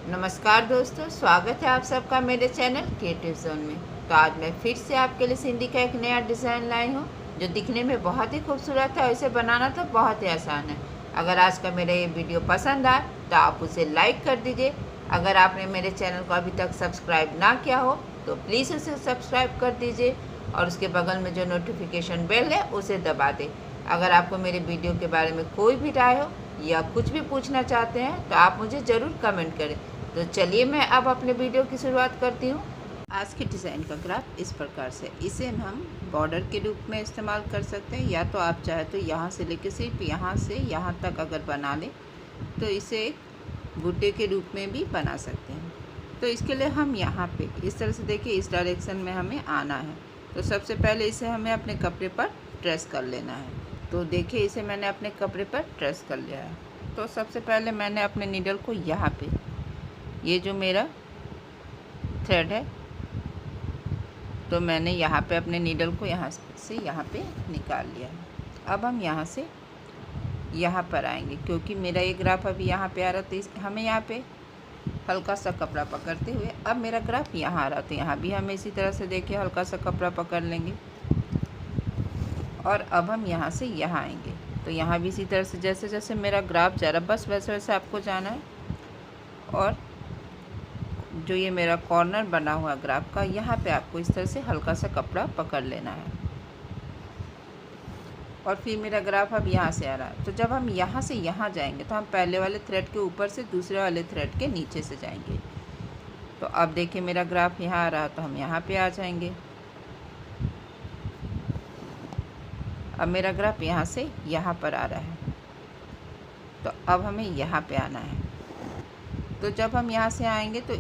नमस्कार दोस्तों, स्वागत है आप सबका मेरे चैनल क्रिएटिव जोन में। तो आज मैं फिर से आपके लिए सिंधी का एक नया डिज़ाइन लाई हूँ जो दिखने में बहुत ही खूबसूरत है और इसे बनाना तो बहुत ही आसान है। अगर आज का मेरा ये वीडियो पसंद आए तो आप उसे लाइक कर दीजिए। अगर आपने मेरे चैनल को अभी तक सब्सक्राइब ना किया हो तो प्लीज़ उसे सब्सक्राइब कर दीजिए और उसके बगल में जो नोटिफिकेशन बेल है उसे दबा दें। अगर आपको मेरे वीडियो के बारे में कोई भी राय हो या कुछ भी पूछना चाहते हैं तो आप मुझे ज़रूर कमेंट करें। तो चलिए मैं अब अपने वीडियो की शुरुआत करती हूँ। आज के डिज़ाइन का ग्राफ इस प्रकार से, इसे हम बॉर्डर के रूप में इस्तेमाल कर सकते हैं या तो आप चाहे तो यहाँ से लेकर सिर्फ यहाँ से यहाँ तक अगर बना लें तो इसे एक बूटे के रूप में भी बना सकते हैं। तो इसके लिए हम यहाँ पे इस तरह से देखिए, इस डायरेक्शन में हमें आना है। तो सबसे पहले इसे हमें अपने कपड़े पर ट्रेस कर लेना है। तो देखिए इसे मैंने अपने कपड़े पर ट्रेस कर लिया है। तो सबसे पहले मैंने अपने नीडल को यहाँ पे, ये जो मेरा थ्रेड है, तो मैंने यहाँ पे अपने नीडल को यहाँ से यहाँ पे निकाल लिया है। अब हम यहाँ से यहाँ पर आएंगे क्योंकि मेरा ये ग्राफ अभी यहाँ पे आ रहा था, तो हमें यहाँ पे हल्का सा कपड़ा पकड़ते हुए अब मेरा ग्राफ यहाँ आ रहा, तो यहाँ भी हम इसी तरह से देखिए हल्का सा कपड़ा पकड़ लेंगे और अब हम यहाँ से यहाँ आएंगे। तो यहाँ भी इसी तरह से जैसे जैसे मेरा ग्राफ जा रहा बस वैसे वैसे आपको जाना है। और जो ये मेरा कॉर्नर बना हुआ ग्राफ का, यहाँ पे आपको इस तरह से हल्का सा कपड़ा पकड़ लेना है और फिर मेरा ग्राफ अब यहाँ से आ रहा है। तो जब हम यहाँ से यहाँ जाएंगे तो हम पहले वाले थ्रेड के ऊपर से दूसरे वाले थ्रेड के नीचे से जाएंगे। तो अब देखिए मेरा ग्राफ यहाँ आ रहा है, तो हम यहाँ पे आ जाएंगे। अब मेरा ग्राफ यहाँ से यहाँ पर आ रहा है, तो अब हमें यहाँ पे आना है। तो जब हम यहाँ से आएंगे तो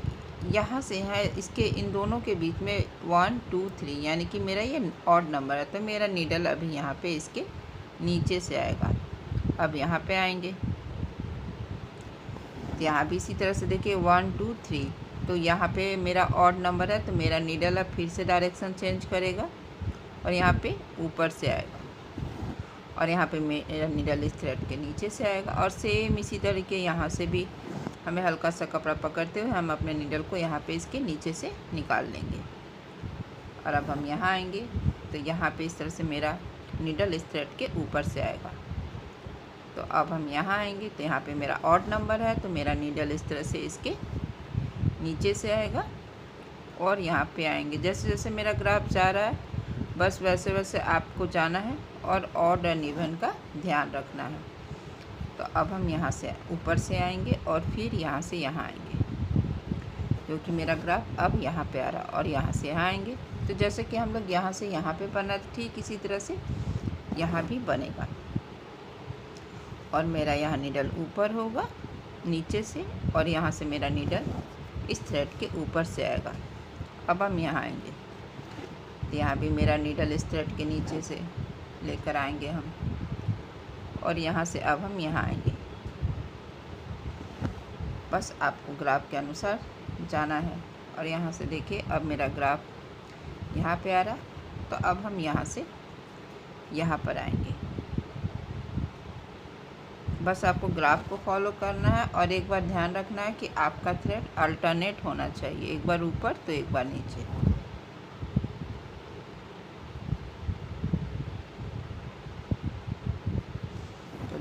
यहाँ से है इसके इन दोनों के बीच में 1 2 3 यानी कि मेरा ये ऑड नंबर है, तो मेरा नीडल अभी यहाँ पे इसके नीचे से आएगा। अब यहाँ पे आएंगे तो यहाँ भी इसी तरह से देखिए 1 2 3, तो यहाँ पे मेरा ऑड नंबर है, तो मेरा नीडल अब फिर से डायरेक्शन चेंज करेगा और यहाँ पे ऊपर से आएगा और यहाँ पे मेरा नीडल इस थ्रेड के नीचे से आएगा। और सेम इसी तरीके यहाँ से भी हमें हल्का सा कपड़ा पकड़ते हुए हम अपने नीडल को यहाँ पे इसके नीचे से निकाल लेंगे। और अब हम यहाँ आएंगे तो यहाँ पे इस तरह से मेरा नीडल इस थ्रेड के ऊपर से आएगा। तो अब हम यहाँ आएंगे तो यहाँ पे मेरा ऑड नंबर है, तो मेरा नीडल इस तरह से इसके नीचे से आएगा और यहाँ पे आएंगे। जैसे जैसे मेरा ग्राफ जा रहा है बस वैसे वैसे आपको जाना है और ऑड एंड इवन का ध्यान रखना है। तो अब हम यहाँ से ऊपर से आएंगे और फिर यहाँ से यहाँ आएंगे क्योंकि मेरा ग्राफ अब यहाँ पे आ रहा है और यहाँ से यहाँ आएंगे। तो जैसे कि हम लोग यहाँ से यहाँ पे बना, ठीक इसी तरह से यहाँ भी बनेगा और मेरा यहाँ नीडल ऊपर होगा नीचे से और यहाँ से मेरा नीडल इस थ्रेड के ऊपर से आएगा। अब हम यहाँ आएंगे तो यहाँ भी मेरा नीडल इस थ्रेड के नीचे से लेकर आएंगे हम और यहाँ से अब हम यहाँ आएंगे। बस आपको ग्राफ के अनुसार जाना है। और यहाँ से देखिए अब मेरा ग्राफ यहाँ पे आ रहा, तो अब हम यहाँ से यहाँ पर आएंगे। बस आपको ग्राफ को फॉलो करना है और एक बार ध्यान रखना है कि आपका थ्रेड अल्टरनेट होना चाहिए, एक बार ऊपर तो एक बार नीचे।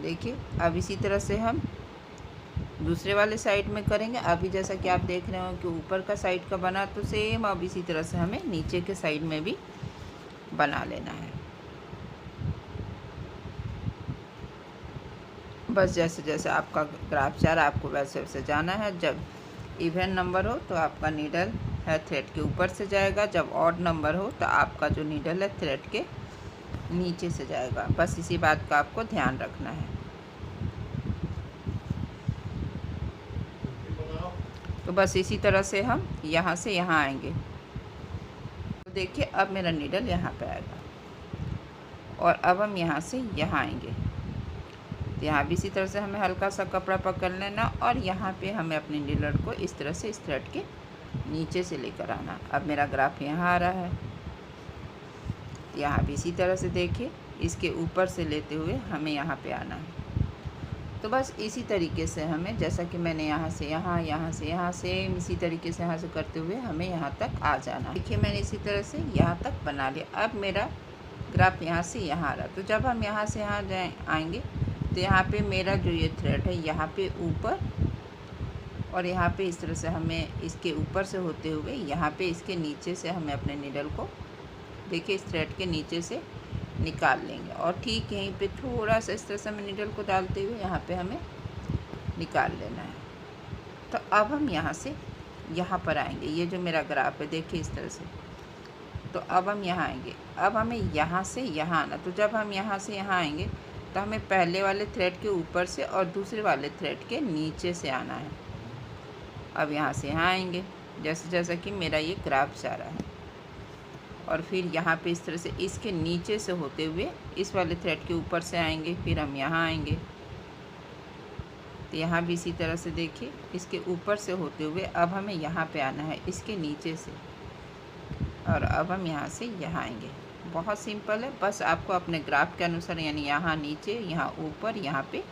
देखिए अब इसी तरह से हम दूसरे वाले साइड में करेंगे। अभी जैसा कि आप देख रहे हो कि ऊपर का साइड का बना, तो सेम अब इसी तरह से हमें नीचे के साइड में भी बना लेना है। बस जैसे जैसे आपका ग्राफ जा रहा है आपको वैसे वैसे जाना है। जब इवन नंबर हो तो आपका नीडल है थ्रेड के ऊपर से जाएगा, जब ऑड नंबर हो तो आपका जो नीडल है थ्रेड के नीचे से जाएगा। बस इसी बात का आपको ध्यान रखना है। तो बस इसी तरह से हम यहाँ से यहाँ आएंगे। तो देखिए अब मेरा नीडल यहाँ पे आएगा और अब हम यहाँ से यहाँ आएंगे तो यहाँ भी इसी तरह से हमें हल्का सा कपड़ा पकड़ लेना और यहाँ पे हमें अपने नीडल को इस तरह से इस थ्रेड के नीचे से लेकर आना। अब मेरा ग्राफ यहाँ आ रहा है, यहाँ भी इसी तरह से देखिए इसके ऊपर से लेते हुए हमें यहाँ पे आना है तो बस इसी तरीके से हमें, जैसा कि मैंने यहाँ से यहाँ, यहाँ से यहाँ, सेम इसी तरीके से यहाँ से करते हुए हमें यहाँ तक आ जाना। देखिए मैंने इसी तरह से यहाँ तक बना लिया। अब मेरा ग्राफ यहाँ से यहाँ आ रहा, तो जब हम यहाँ से यहाँ आएंगे तो यहाँ पे मेरा जो ये थ्रेड है यहाँ पे ऊपर और यहाँ पे इस तरह से हमें इसके ऊपर से होते हुए यहाँ पे इसके नीचे से हमें अपने नीडल को, देखिए इस थ्रेड के नीचे से निकाल लेंगे और ठीक यहीं पे थोड़ा सा इस तरह से हमें नीडल को डालते हुए यहाँ पे हमें निकाल लेना है। तो अब हम यहाँ से यहाँ पर आएंगे, ये जो मेरा ग्राफ है देखिए इस तरह से। तो अब हम यहाँ आएंगे, अब हमें यहाँ से यहाँ आना। तो जब हम यहाँ से यहाँ आएंगे तो हमें पहले वाले थ्रेड के ऊपर से और दूसरे वाले थ्रेड के नीचे से आना है। अब यहाँ से यहाँ आएंगे, जैसा कि मेरा ये ग्राफ जा रहा है, और फिर यहाँ पे इस तरह से इसके नीचे से होते हुए इस वाले थ्रेड के ऊपर से आएंगे, फिर हम यहाँ आएंगे। तो यहाँ भी इसी तरह से देखिए इसके ऊपर से होते हुए अब हमें यहाँ पे आना है इसके नीचे से, और अब हम यहाँ से यहाँ आएंगे। बहुत सिंपल है, बस आपको अपने ग्राफ के अनुसार, यानी यहाँ नीचे, यहाँ ऊपर, यहाँ पे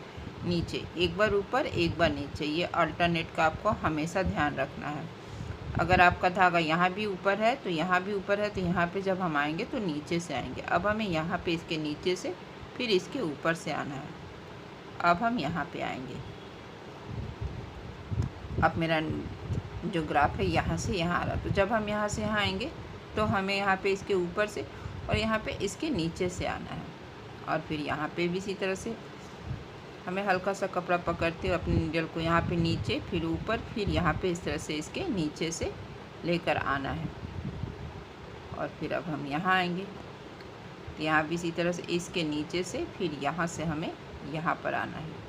नीचे, एक बार ऊपर एक बार नीचे, ये अल्टरनेट का आपको हमेशा ध्यान रखना है। अगर आपका धागा यहाँ भी ऊपर है तो यहाँ भी ऊपर है, तो यहाँ पे जब हम आएंगे तो नीचे से आएंगे। अब हमें यहाँ पे इसके नीचे से फिर इसके ऊपर से आना है। अब हम यहाँ पे आएंगे। अब मेरा जो ग्राफ है यहाँ से यहाँ आ रहा, तो जब हम यहाँ से यहाँ आएंगे तो हमें यहाँ पे इसके ऊपर से और यहाँ पे इसके नीचे से आना है, और फिर यहाँ पे भी इसी तरह से हमें हल्का सा कपड़ा पकड़ते हुए अपने नीडल को यहाँ पे नीचे, फिर ऊपर, फिर यहाँ पे इस तरह से इसके नीचे से लेकर आना है। और फिर अब हम यहाँ आएंगे तो यहाँ भी इसी तरह से इसके नीचे से फिर यहाँ से हमें यहाँ पर आना है।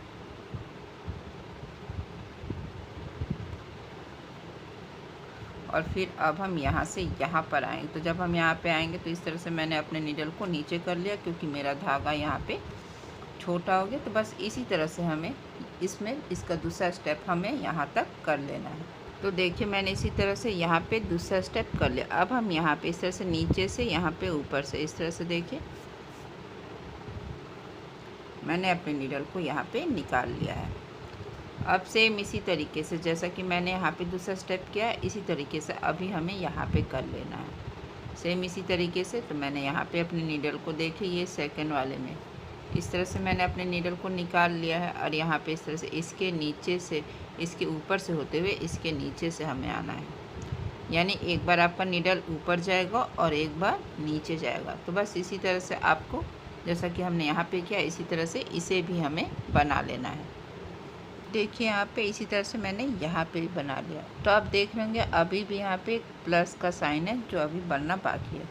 और फिर अब हम यहाँ से यहाँ पर आएंगे। तो जब हम यहाँ पे आएंगे तो इस तरह से मैंने अपने नीडल को नीचे कर लिया, क्योंकि मेरा धागा यहाँ पे छोटा हो गया। तो बस इसी तरह से हमें इसमें इसका दूसरा स्टेप हमें यहाँ तक कर लेना है। तो देखिए मैंने इसी तरह से यहाँ पे दूसरा स्टेप कर लिया। अब हम यहाँ पे इस तरह से नीचे से यहाँ पे ऊपर से इस तरह से देखिए मैंने अपने नीडल को यहाँ पे निकाल लिया है। अब सेम इसी तरीके से जैसा कि मैंने यहाँ पे दूसरा स्टेप किया, इसी तरीके से अभी हमें यहाँ पे कर लेना है। सेम इसी तरीके से तो मैंने यहाँ पे अपने नीडल को देखिए, ये सेकंड वाले में इस तरह से मैंने अपने नीडल को निकाल लिया है, और यहाँ पे इस तरह से इसके नीचे से, इसके ऊपर से होते हुए इसके नीचे से हमें आना है। यानी एक बार आपका नीडल ऊपर जाएगा और एक बार नीचे जाएगा। तो बस इसी तरह से आपको, जैसा कि हमने यहाँ पे किया, इसी तरह से इसे भी हमें बना लेना है। देखिए यहाँ पे इसी तरह से मैंने यहाँ पे भी बना लिया। तो आप देख रहे होंगे अभी भी यहाँ पे एक प्लस का साइन है जो अभी बनना बाकी है।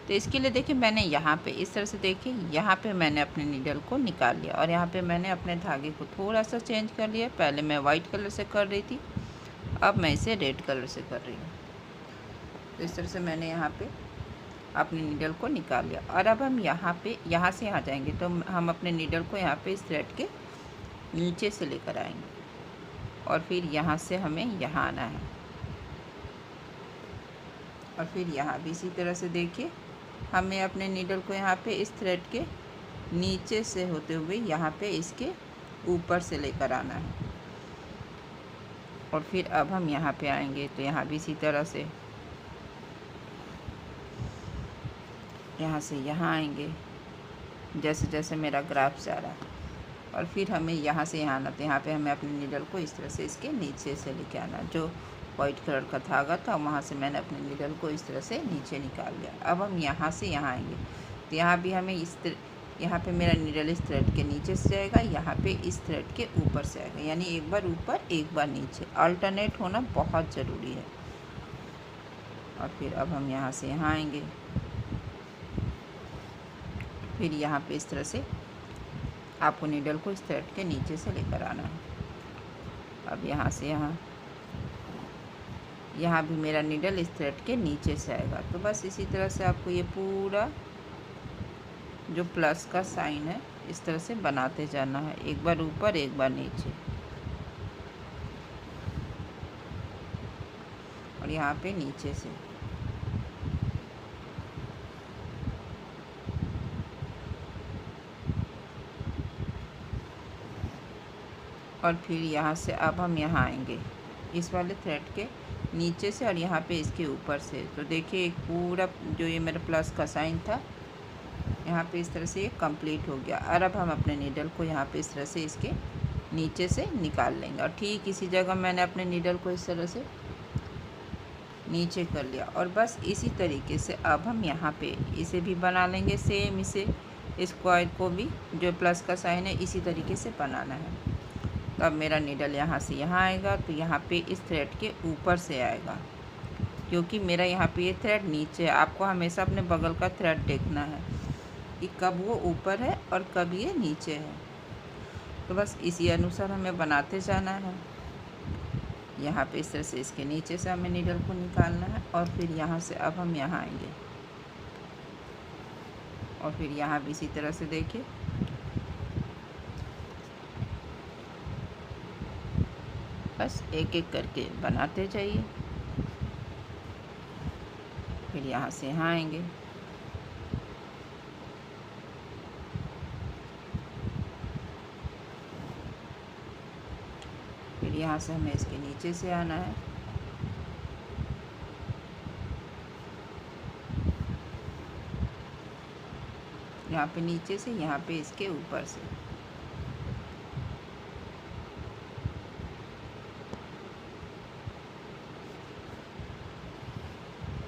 तो इसके लिए देखिए मैंने यहाँ पे इस तरह से, देखिए यहाँ पे मैंने अपने नीडल को निकाल लिया, और यहाँ पे मैंने अपने धागे को थोड़ा सा चेंज कर लिया। पहले मैं वाइट कलर से कर रही थी, अब मैं इसे रेड कलर से कर रही हूँ। तो इस तरह से मैंने यहाँ पे अपने नीडल को निकाल लिया, और अब हम यहाँ पे, यहाँ से यहाँ जाएंगे तो हम अपने नीडल को यहाँ पे इस थ्रेड के नीचे से लेकर आएंगे, और फिर यहाँ से हमें यहाँ आना है। और फिर यहाँ भी इसी तरह से देखिए हमें अपने नीडल को यहाँ पे इस थ्रेड के नीचे से होते हुए यहाँ पे इसके ऊपर से लेकर आना है। और फिर अब हम यहाँ पे आएंगे तो यहाँ भी इसी तरह से यहाँ से यहाँ आएंगे, जैसे जैसे मेरा ग्राफ जा रहा है। और फिर हमें यहाँ से यहाँ आना, तो यहाँ पे हमें अपने नीडल को इस तरह से इसके नीचे से लेके आना। जो वाइट कलर का धागा था वहाँ से मैंने अपने नीडल को इस तरह से नीचे निकाल लिया। अब हम यहाँ से यहाँ आएंगे तो यहाँ भी हमें यहाँ पे मेरा नीडल इस थ्रेड के नीचे से जाएगा, यहाँ पे इस थ्रेड के ऊपर से आएगा, यानी एक बार ऊपर एक बार नीचे। अल्टरनेट होना बहुत ज़रूरी है। और फिर अब हम यहाँ से यहाँ आएंगे, फिर यहाँ पे इस तरह से आपको नीडल को इस थ्रेड के नीचे से लेकर आना है। अब यहाँ से यहाँ भी मेरा नीडल इस थ्रेड के नीचे से आएगा। तो बस इसी तरह से आपको ये पूरा जो प्लस का साइन है इस तरह से बनाते जाना है, एक बार ऊपर एक बार नीचे। और यहाँ पे नीचे से और फिर यहाँ से अब हम यहाँ आएंगे इस वाले थ्रेड के नीचे से और यहाँ पे इसके ऊपर से। तो देखिए एक पूरा जो ये मेरा प्लस का साइन था यहाँ पे इस तरह से ये कंप्लीट हो गया। और अब हम अपने नीडल को यहाँ पे इस तरह से इसके नीचे से निकाल लेंगे और ठीक इसी जगह मैंने अपने नीडल को इस तरह से नीचे कर लिया। और बस इसी तरीके से अब हम यहाँ पे इसे भी बना लेंगे सेम। इसे स्क्वायर को भी जो प्लस का साइन है इसी तरीके से बनाना है। तो अब मेरा नीडल यहाँ से यहाँ आएगा तो यहाँ पे इस थ्रेड के ऊपर से आएगा, क्योंकि मेरा यहाँ पे ये थ्रेड नीचे है। आपको हमेशा अपने बगल का थ्रेड देखना है कि कब वो ऊपर है और कब ये नीचे है। तो बस इसी अनुसार हमें बनाते जाना है। यहाँ पे इस तरह से इसके नीचे से हमें नीडल को निकालना है और फिर यहाँ से अब हम यहाँ आएंगे और फिर यहाँ भी इसी तरह से देखिए बस एक एक करके बनाते जाइए। फिर यहाँ से यहाँ आएंगे फिर यहाँ से हमें इसके नीचे से आना है यहाँ पे नीचे से यहाँ पे इसके ऊपर से।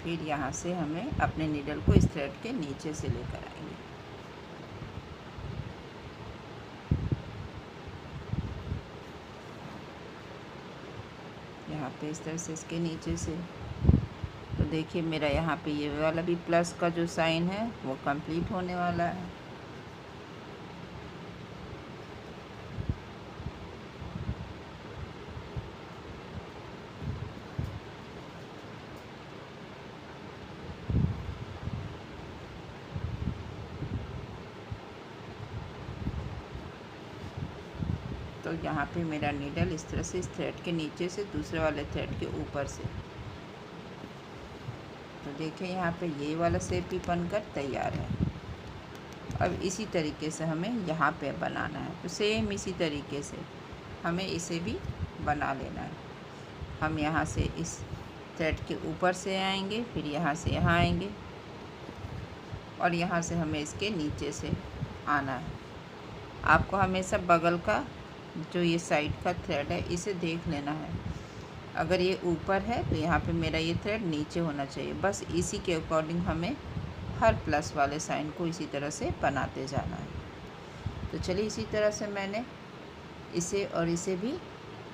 फिर यहाँ से हमें अपने नीडल को इस थ्रेड के नीचे से लेकर आएंगे। यहाँ पे इस तरह से इसके नीचे से। तो देखिए मेरा यहाँ पे ये वाला भी प्लस का जो साइन है वो कंप्लीट होने वाला है। तो यहाँ पे मेरा नीडल इस तरह से इस थ्रेड के नीचे से दूसरे वाले थ्रेड के ऊपर से। तो देखिए यहाँ पे ये वाला शेप भी बनकर तैयार है। अब इसी तरीके से हमें यहाँ पे बनाना है। तो सेम इसी तरीके से हमें इसे भी बना लेना है। हम यहाँ से इस थ्रेड के ऊपर से आएंगे, फिर यहाँ से यहाँ आएंगे और यहाँ से हमें इसके नीचे से आना है। आपको हमेशा बगल का जो ये साइड का थ्रेड है इसे देख लेना है। अगर ये ऊपर है तो यहाँ पे मेरा ये थ्रेड नीचे होना चाहिए। बस इसी के अकॉर्डिंग हमें हर प्लस वाले साइन को इसी तरह से बनाते जाना है। तो चलिए इसी तरह से मैंने इसे और इसे भी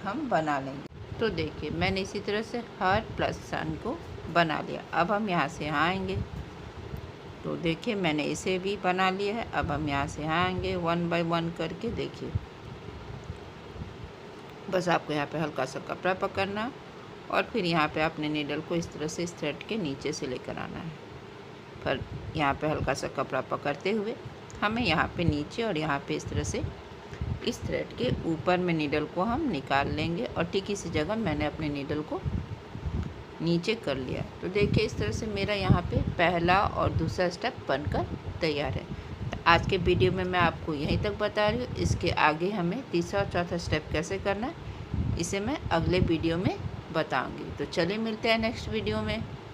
हम बना लेंगे। तो देखिए मैंने इसी तरह से हर प्लस साइन को बना लिया। अब हम यहाँ से यहाँ आएंगे। तो देखिए मैंने इसे भी बना लिया है। अब हम यहाँ से यहाँ आएंगे 1 बाय 1 करके। देखिए बस आपको यहाँ पे हल्का सा कपड़ा पकड़ना और फिर यहाँ पे अपने नीडल को इस तरह से इस थ्रेड के नीचे से लेकर आना है। पर यहाँ पे हल्का सा कपड़ा पकड़ते हुए हमें यहाँ पे नीचे और यहाँ पे इस तरह से इस थ्रेड के ऊपर में नीडल को हम निकाल लेंगे और ठीक इसी जगह मैंने अपने नीडल को नीचे कर लिया। तो देखिए इस तरह से मेरा यहाँ पे पहला और दूसरा स्टेप बनकर तैयार है। आज के वीडियो में मैं आपको यहीं तक बता रही हूँ। इसके आगे हमें तीसरा और चौथा स्टेप कैसे करना है इसे मैं अगले वीडियो में बताऊँगी। तो चलिए मिलते हैं नेक्स्ट वीडियो में।